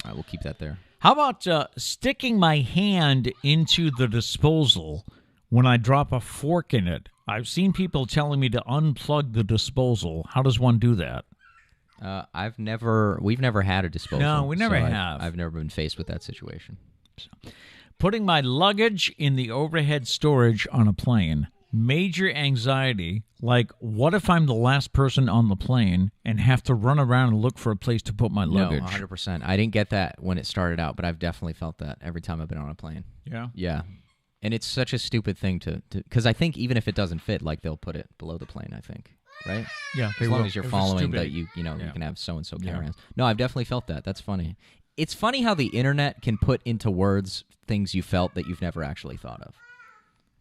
right, we'll keep that there. How about sticking my hand into the disposal when I drop a fork in it? I've seen people telling me to unplug the disposal. How does one do that? We've never had a disposal. No, we never so have. I've never been faced with that situation. Putting my luggage in the overhead storage on a plane. Major anxiety, like what if I'm the last person on the plane and have to run around and look for a place to put my luggage? No, 100%. I didn't get that when it started out, but I've definitely felt that every time I've been on a plane. Yeah? Yeah. And it's such a stupid thing to because I think even if it doesn't fit, like they'll put it below the plane, I think. Right? Yeah. As long as you're following that you can have so-and-so carry-ons. No, I've definitely felt that. That's funny. It's funny how the internet can put into words things you felt that you've never actually thought of.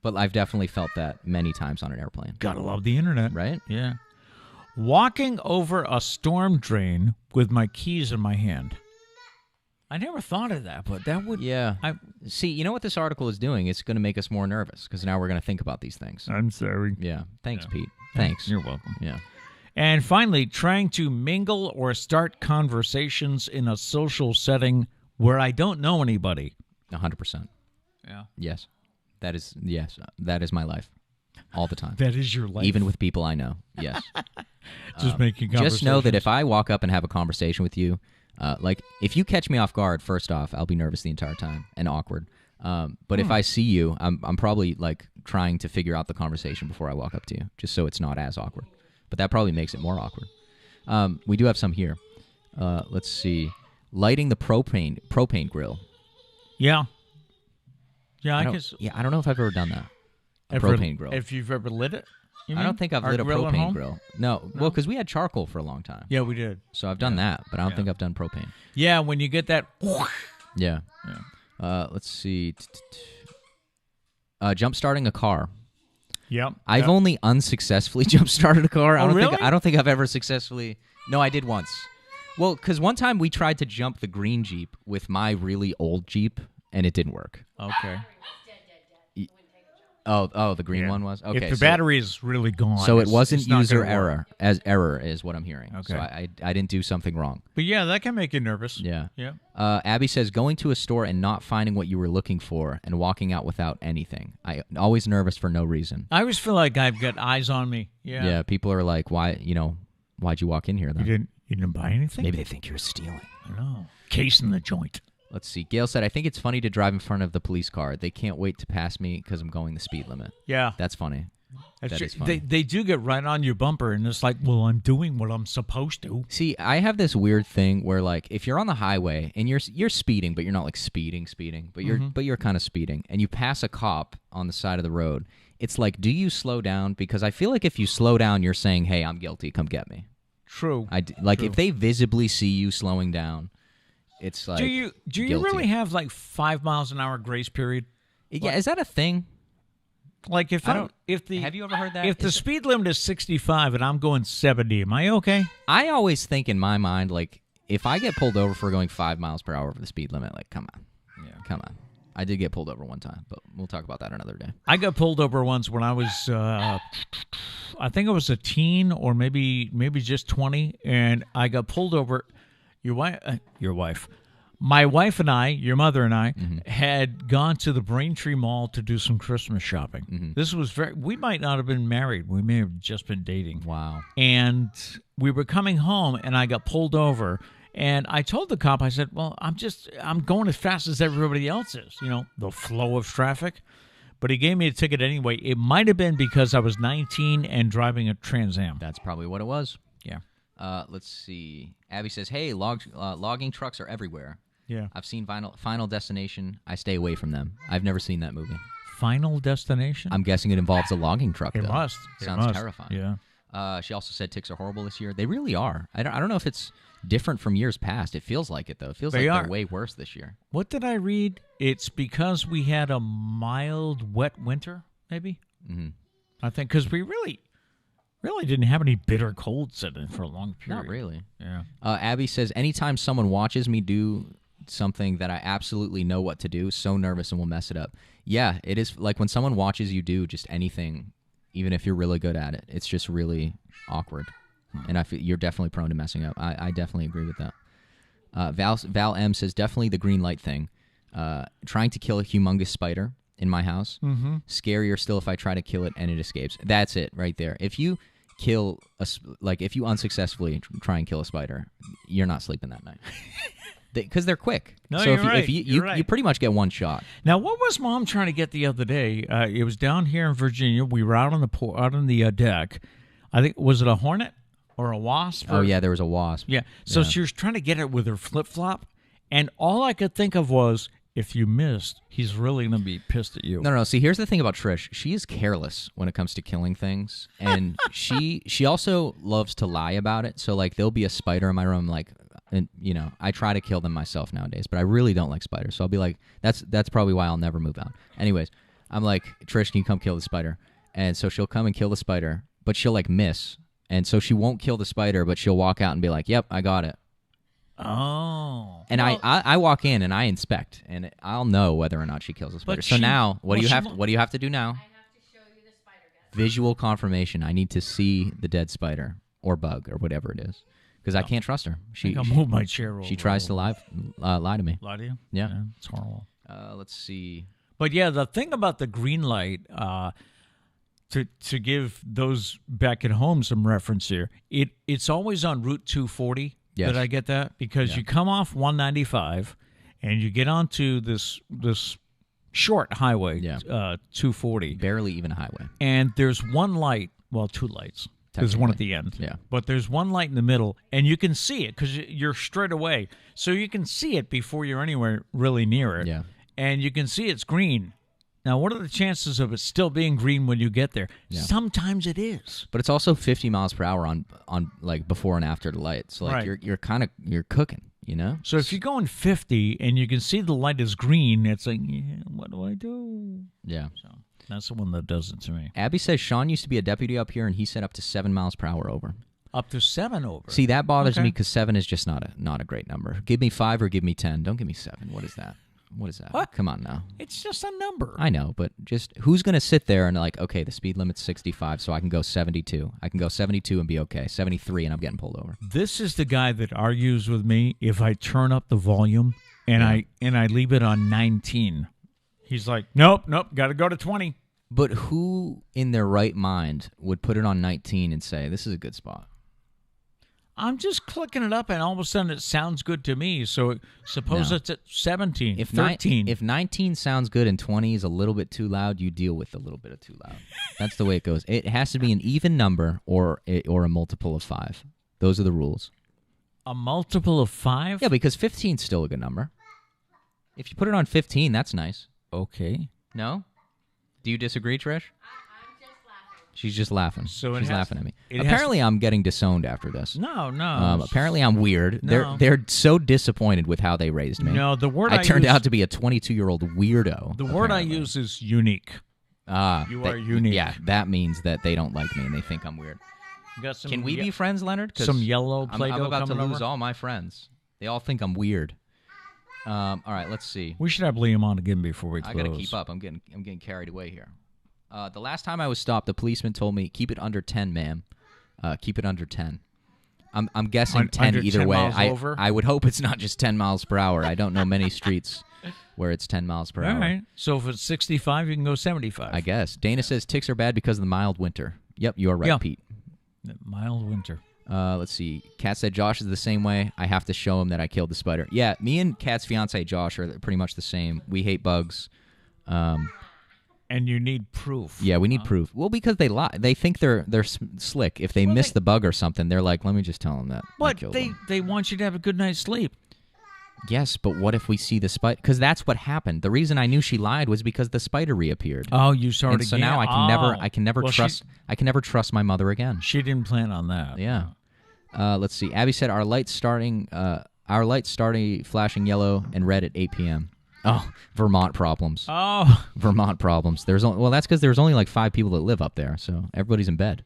But I've definitely felt that many times on an airplane. Gotta love the internet. Right? Yeah. Walking over a storm drain with my keys in my hand. I never thought of that, but that would... Yeah. See, you know what this article is doing? It's going to make us more nervous because now we're going to think about these things. I'm sorry. Yeah. Thanks, Pete. Thanks. You're welcome. Yeah. And finally, trying to mingle or start conversations in a social setting where I don't know anybody. 100%. Yeah. Yes. That is my life. All the time. That is your life. Even with people I know. Yes. Just making conversations. Just know that if I walk up and have a conversation with you, like if you catch me off guard, first off, I'll be nervous the entire time and awkward. But if I see you, I'm probably like trying to figure out the conversation before I walk up to you, just so it's not as awkward. But that probably makes it more awkward. We do have some here. Let's see. Lighting the propane grill. Yeah. Yeah, I guess. Yeah, I don't know if I've ever done that. A propane grill. If you've ever lit it? I don't think I've lit a propane grill. No, well, because we had charcoal for a long time. Yeah, we did. So I've done that, but I don't think I've done propane. Yeah, when you get that. Yeah. Let's see. Jump starting a car. Yep. I've only unsuccessfully jump started a car. Really? I don't think I've ever successfully. No, I did once. Well, because one time we tried to jump the green Jeep with my really old Jeep, and it didn't work. Okay. Oh, the green one was? Okay. If the battery is really gone. So it wasn't it's not user gonna work. error is what I'm hearing. Okay. So I didn't do something wrong. But yeah, that can make you nervous. Yeah. Yeah. Abby says, going to a store and not finding what you were looking for and walking out without anything. I'm always nervous for no reason. I always feel like I've got eyes on me. Yeah. Yeah, people are like, why'd you walk in here then? You didn't buy anything? Maybe they think you're stealing. No. Case in the joint. Let's see. Gail said, I think it's funny to drive in front of the police car. They can't wait to pass me because I'm going the speed limit. Yeah. That's funny. That is funny. They do get right on your bumper, and it's like, well, I'm doing what I'm supposed to. See, I have this weird thing where, like, if you're on the highway and you're speeding, but you're not like speeding, but you're kind of speeding, and you pass a cop on the side of the road, it's like, do you slow down? Because I feel like if you slow down, you're saying, hey, I'm guilty. Come get me. True. True. If they visibly see you slowing down, it's like, do you guilty. really have like 5 miles an hour grace period? Yeah, is that a thing? Like if have you ever heard that? If the speed limit is 65 and I'm going 70, am I okay? I always think in my mind, like, if I get pulled over for going 5 miles per hour over the speed limit, like, come on. Yeah. Come on. I did get pulled over one time, but we'll talk about that another day. I got pulled over once when I was, I think I was a teen or maybe just 20, and I got pulled over. Your wife. My wife and I, your mother and I, had gone to the Braintree Mall to do some Christmas shopping. This was we might not have been married. We may have just been dating. Wow. And we were coming home, and I got pulled over, And I told the cop, I said, well, I'm going as fast as everybody else is, the flow of traffic. But he gave me a ticket anyway. It might have been because I was 19 and driving a Trans Am. That's probably what it was. Yeah. Let's see. Abby says, hey, logging trucks are everywhere. Yeah. I've seen Final Destination. I stay away from them. I've never seen that movie. Final Destination? I'm guessing it involves a logging truck, It though. must. Sounds terrifying. Yeah. She also said ticks are horrible this year. They really are. I don't know if it's different from years past. It feels like it, though. It feels like they're way worse this year. What did I read? It's because we had a mild, wet winter, maybe? Mm-hmm. I think because we really didn't have any bitter colds in it for a long period. Not really. Yeah. Abby says, anytime someone watches me do something that I absolutely know what to do, so nervous and will mess it up. Yeah, it is like when someone watches you do just anything, even if you're really good at it, it's just really awkward. And I feel you're definitely prone to messing up. I definitely agree with that. Val M says, definitely the green light thing. Trying to kill a humongous spider in my house. Mm-hmm. Scarier still if I try to kill it and it escapes. That's it right there. If you kill if you unsuccessfully try and kill a spider, you're not sleeping that night. Because they're quick. No, so you're right. If you pretty much get one shot. Now, what was Mom trying to get the other day? It was down here in Virginia. We were out on the deck. I think, was it a hornet or a wasp? Oh yeah, there was a wasp. Yeah. So she was trying to get it with her flip flop, and all I could think of was, if you missed, he's really going to be pissed at you. No. See, here's the thing about Trish. She is careless when it comes to killing things, and she also loves to lie about it. So like, there'll be a spider in my room, like. And I try to kill them myself nowadays, but I really don't like spiders. So I'll be like, that's probably why I'll never move out. Anyways, I'm like, Trish, can you come kill the spider? And so she'll come and kill the spider, but she'll like miss, and so she won't kill the spider, but she'll walk out and be like, "Yep, I got it." Oh. And I walk in and I inspect, and I'll know whether or not she kills the spider. So now, what do you have to do now? I have to show you the spider, guys. Visual confirmation. I need to see the dead spider or bug or whatever it is. Because I can't trust her. I'll move my chair over. She tries to lie to me. Lie to you? Yeah. It's horrible. Let's see. But yeah, the thing about the green light, to give those back at home some reference here, it's always on Route 240. Yes. Did I get that? Because you come off 195 and you get onto this short highway, 240. Barely even a highway. And there's one light, well, two lights. There's one at the end. Yeah. But there's one light in the middle, and you can see it because you're straight away. So you can see it before you're anywhere really near it. Yeah. And you can see it's green. Now, what are the chances of it still being green when you get there? Yeah. Sometimes it is. But it's also 50 miles per hour on like before and after the light. So like you're cooking, So if you're going 50 and you can see the light is green, it's like, what do I do? Yeah. So that's the one that does it to me. Abby says Sean used to be a deputy up here, and he said up to 7 miles per hour over. Up to 7 over. See, that bothers me because 7 is just not a great number. Give me 5 or give me 10. Don't give me 7. What is that? What is that? What? Come on now. It's just a number. I know, but just who's going to sit there and like, okay, the speed limit's 65, so I can go 72. I can go 72 and be okay. 73 and I'm getting pulled over. This is the guy that argues with me if I turn up the volume and I leave it on 19. He's like, nope, got to go to 20. But who in their right mind would put it on 19 and say, this is a good spot? I'm just clicking it up, and all of a sudden it sounds good to me. So suppose it's at 17, if 13. If 19 sounds good and 20 is a little bit too loud, you deal with a little bit of too loud. That's the way it goes. It has to be an even number or a multiple of 5. Those are the rules. A multiple of 5? Yeah, because 15 is still a good number. If you put it on 15, that's nice. Okay. No? Do you disagree, Trish? I'm just laughing. She's just laughing. So she's laughing at me. Apparently, I'm getting disowned after this. No. Apparently, I'm weird. No. They're so disappointed with how they raised me. No, the word I turned out to be a 22-year-old weirdo. The word I use is unique. You are unique. Yeah, that means that they don't like me and they think I'm weird. Can we be friends, Leonard? 'Cause some yellow Play-Doh I'm about to coming lose over? all my friends. They all think I'm weird. All right, let's see. We should have Liam on again before we close. I gotta keep up. I'm getting carried away here. The last time I was stopped, the policeman told me, "Keep it under 10, ma'am. Keep it under 10." I'm guessing 10 under either 10 way. miles over? I would hope it's not just 10 miles per hour. I don't know many streets where it's 10 miles per hour. All right. So if it's 65, you can go 75. I guess. Dana says ticks are bad because of the mild winter. Yep, you are right, Yeah. Pete. Mild winter. Let's see. Kat said Josh is the same way. I have to show him that I killed the spider. Yeah, me and Kat's fiance Josh are pretty much the same. We hate bugs. And you need proof. Yeah, we need proof. Well, because they lie. They think they're slick. If they miss the bug or something, they're like, let me just tell them that. But they want you to have a good night's sleep. Yes, but what if we see the spider? Because that's what happened. The reason I knew she lied was because the spider reappeared. Oh, you saw it again. So now I can never trust. I can never trust my mother again. She didn't plan on that. Yeah. Let's see. Abby said our lights starting flashing yellow and red at 8 p.m. Oh, Vermont problems. Oh, Vermont problems. That's because there's only like 5 people that live up there, so everybody's in bed.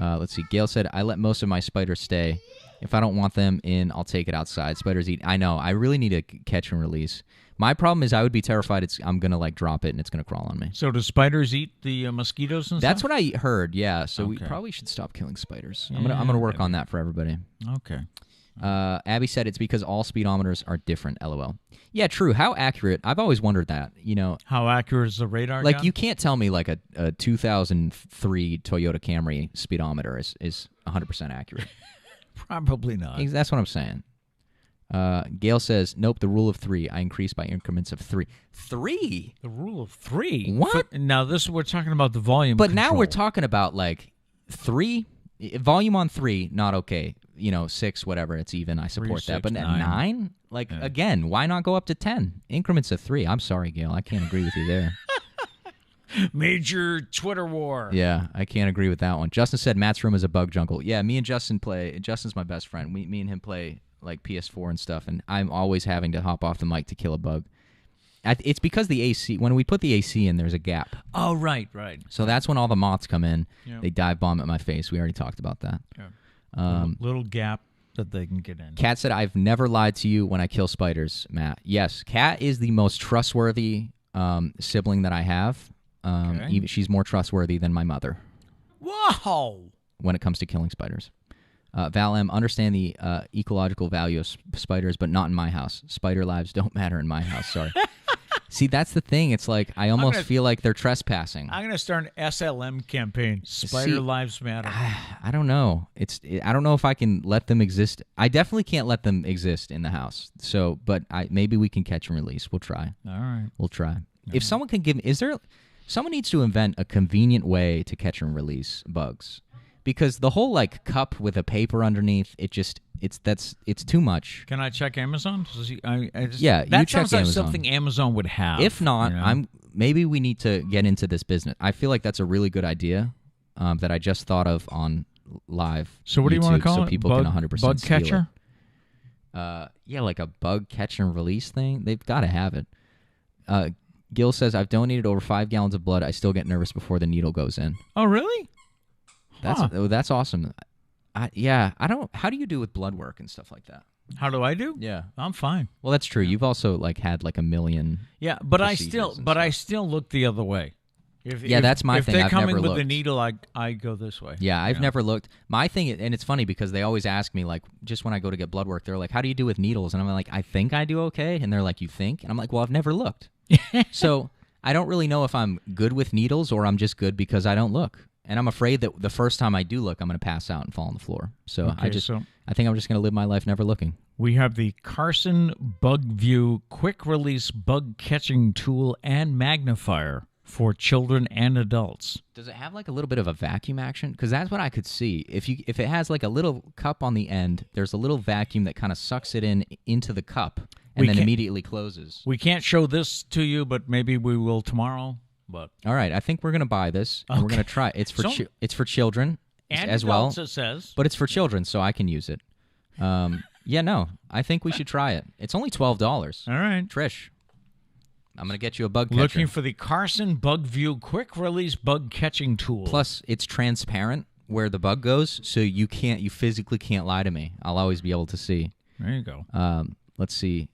Let's see. Gail said, I let most of my spiders stay. If I don't want them in, I'll take it outside. Spiders eat. I know. I really need to catch and release. My problem is I would be terrified I'm going to like drop it and it's going to crawl on me. So do spiders eat the mosquitoes and That's stuff? what I heard, yeah. So we Okay. probably should stop killing spiders. I'm gonna work on that for everybody. Okay. Abby said it's because all speedometers are different, LOL. Yeah, true. How accurate? I've always wondered that. How accurate is the radar like gun? you can't tell me like a 2003 Toyota Camry speedometer is 100% accurate. Probably not. That's what I'm saying. Gail says, nope, the rule of 3. I increase by increments of 3. 3? The rule of 3? What? Now, we're talking about the volume But now control. we're talking about like 3? Volume on 3, not okay. 6, whatever, it's even. I support 3, that. But 6, 9? Like, again, why not go up to 10? Increments of 3. I'm sorry, Gail. I can't agree with you there. Major Twitter war. Yeah, I can't agree with that one. Justin said Matt's room is a bug jungle. Yeah, me and Justin play. Justin's my best friend. Me and him play like PS4 and stuff, and I'm always having to hop off the mic to kill a bug. It's because the AC, when we put the AC in, there's a gap. Oh, right. So that's when all the moths come in. Yeah. They dive bomb at my face. We already talked about that. Yeah. Little gap that they can get in. Kat said, I've never lied to you when I kill spiders, Matt. Yes, Kat is the most trustworthy sibling that I have. Even she's more trustworthy than my mother. Whoa! When it comes to killing spiders. Val M, understand the ecological value of spiders, but not in my house. Spider lives don't matter in my house. Sorry. See, that's the thing. It's like I almost feel like they're trespassing. I'm going to start an SLM campaign. Spider lives matter. I don't know. I don't know if I can let them exist. I definitely can't let them exist in the house. So, but maybe we can catch and release. We'll try. All right. We'll try. If someone can give, someone needs to invent a convenient way to catch and release bugs. Because the whole like cup with a paper underneath, it's too much. Can I check Amazon? Yeah, that you check sounds like Amazon. something Amazon would have. If not, maybe we need to get into this business. I feel like that's a really good idea that I just thought of on live. So what do you want to call so it? people can 100% bug steal catcher? Yeah, like a bug catch and release thing. They've got to have it. Gil says, I've donated over 5 gallons of blood. I still get nervous before the needle goes in. Oh, really? That's awesome. I don't. How do you do with blood work and stuff like that? How do I do? Yeah, I'm fine. Well, that's true. You've also like had like a million. Yeah, but I procedures still look the other way. That's my thing. If they're I've coming never with the looked. needle, I go this way. Yeah, I've never looked. My thing, and it's funny because they always ask me, like, just when I go to get blood work, they're like, how do you do with needles? And I'm like, I think I do okay. And they're like, you think? And I'm like, well, I've never looked. So I don't really know if I'm good with needles or I'm just good because I don't look. And I'm afraid that the first time I do look, I'm going to pass out and fall on the floor. So I think I'm just going to live my life never looking. We have the Carson Bug View Quick Release Bug Catching Tool and Magnifier for children and adults. Does it have like a little bit of a vacuum action? Because that's what I could see. If it has like a little cup on the end, there's a little vacuum that kind of sucks it into the cup and then immediately closes. We can't show this to you, but maybe we will tomorrow. But all right, I think we're gonna buy this and we're gonna try. It's for children and as adults, well. It says, but it's for children, so I can use it. I think we should try it. It's only $12. All right, Trish, I'm gonna get you a bug catcher. Looking for the Carson Bug View Quick Release Bug Catching Tool. Plus, it's transparent where the bug goes, so you physically can't lie to me. I'll always be able to see. There you go. Let's see.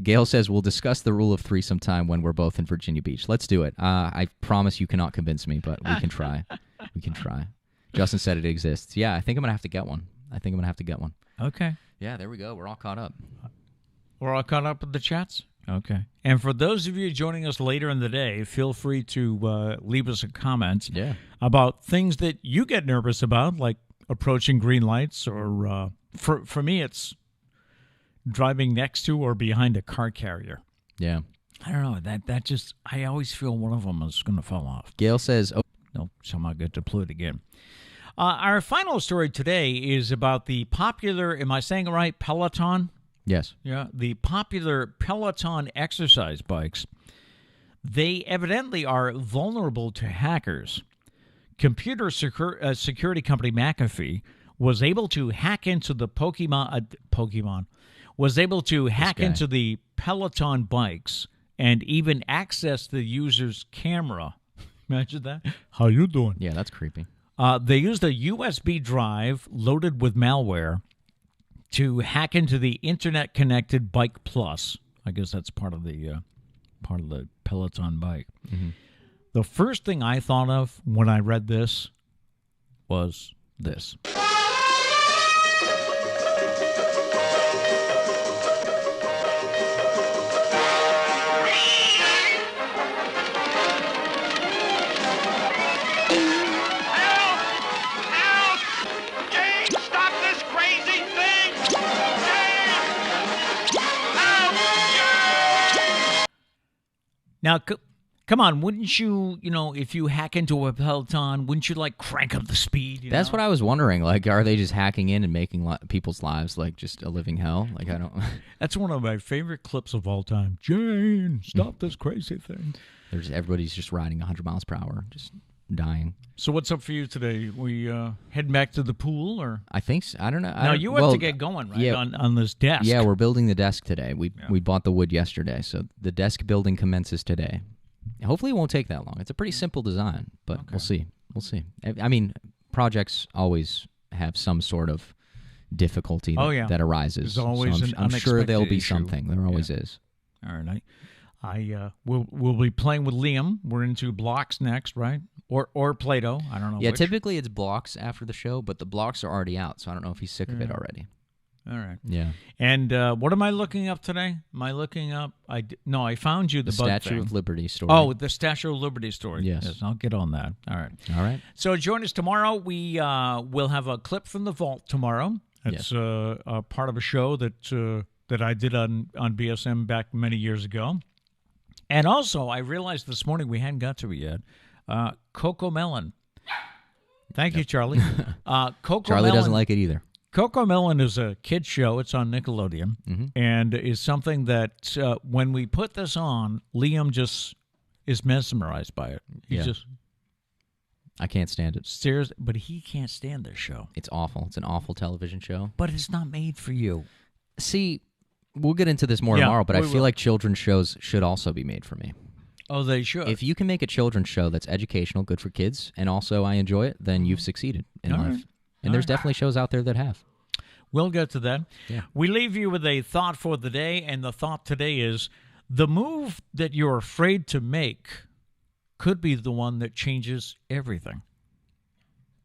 Gail says we'll discuss the rule of 3 sometime when we're both in Virginia Beach. Let's do it. I promise you cannot convince me, but we can try. We can try. Justin said it exists. Yeah, I think I'm going to have to get one. Okay. Yeah, there we go. We're all caught up. We're all caught up with the chats? Okay. And for those of you joining us later in the day, feel free to leave us a comment about things that you get nervous about, like approaching green lights, or for me, it's driving next to or behind a car carrier. Yeah. I don't know. That just, I always feel one of them is going to fall off. Gail says, oh, Nope, somehow get deployed again. Our final story today is about the popular, am I saying it right, Peloton? yes. Yeah, the popular Peloton exercise bikes. They evidently are vulnerable to hackers. Computer security company McAfee was able to hack into the was able to hack guy. into the Peloton bikes and even access the user's camera. Imagine that. How you doing? Yeah, that's creepy. They used a USB drive loaded with malware to hack into the internet-connected Bike Plus. I guess that's part of the Peloton bike. Mm-hmm. The first thing I thought of when I read this was this. Now, come on, wouldn't you, if you hack into a Peloton, wouldn't you, crank up the speed? That's what I was wondering. Like, are they just hacking in and making people's lives, just a living hell? Like, I don't... That's one of my favorite clips of all time. Jane, stop this crazy thing. Everybody's just riding 100 miles per hour, just dying. So what's up for you today? We heading back to the pool, or? I think so. I don't know. Now, you have to get going, right, yeah, on this desk. Yeah, we're building the desk today. We bought the wood yesterday, so the desk building commences today. Hopefully it won't take that long. It's a pretty simple design, but we'll see. We'll see. I mean, projects always have some sort of difficulty that arises. There's always so I'm sure there'll be issue. something. There always is. All right. We'll be playing with Liam. We're into blocks next, right? Or Play-Doh. I don't know. Yeah, which. typically it's blocks after the show, but the blocks are already out, so I don't know if he's sick of it already. All right. Yeah. And what am I looking up today? Am I looking up? I found you the bug Statue thing. of Liberty story. Oh, the Statue of Liberty story. Yes. I'll get on that. All right. All right. So join us tomorrow. We will have a clip from the vault tomorrow. It's a part of a show that I did on BSM back many years ago. And also, I realized this morning we hadn't got to it yet. Coco Melon. Thank you, Charlie. Coco Charlie Melon, doesn't like it either. Coco Melon is a kid's show. It's on Nickelodeon, and is something that when we put this on, Liam just is mesmerized by it. He just I can't stand it. stares, but he can't stand this show. It's awful. It's an awful television show. But it's not made for you. See, we'll get into this more tomorrow, but I feel like children's shows should also be made for me. Oh, they should. If you can make a children's show that's educational, good for kids, and also I enjoy it, then you've succeeded in life. Right. And there's definitely shows out there that have. We'll get to that. Yeah. We leave you with a thought for the day, and the thought today is the move that you're afraid to make could be the one that changes everything.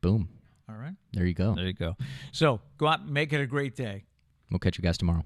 Boom. All right? There you go. There you go. So go out and make it a great day. We'll catch you guys tomorrow.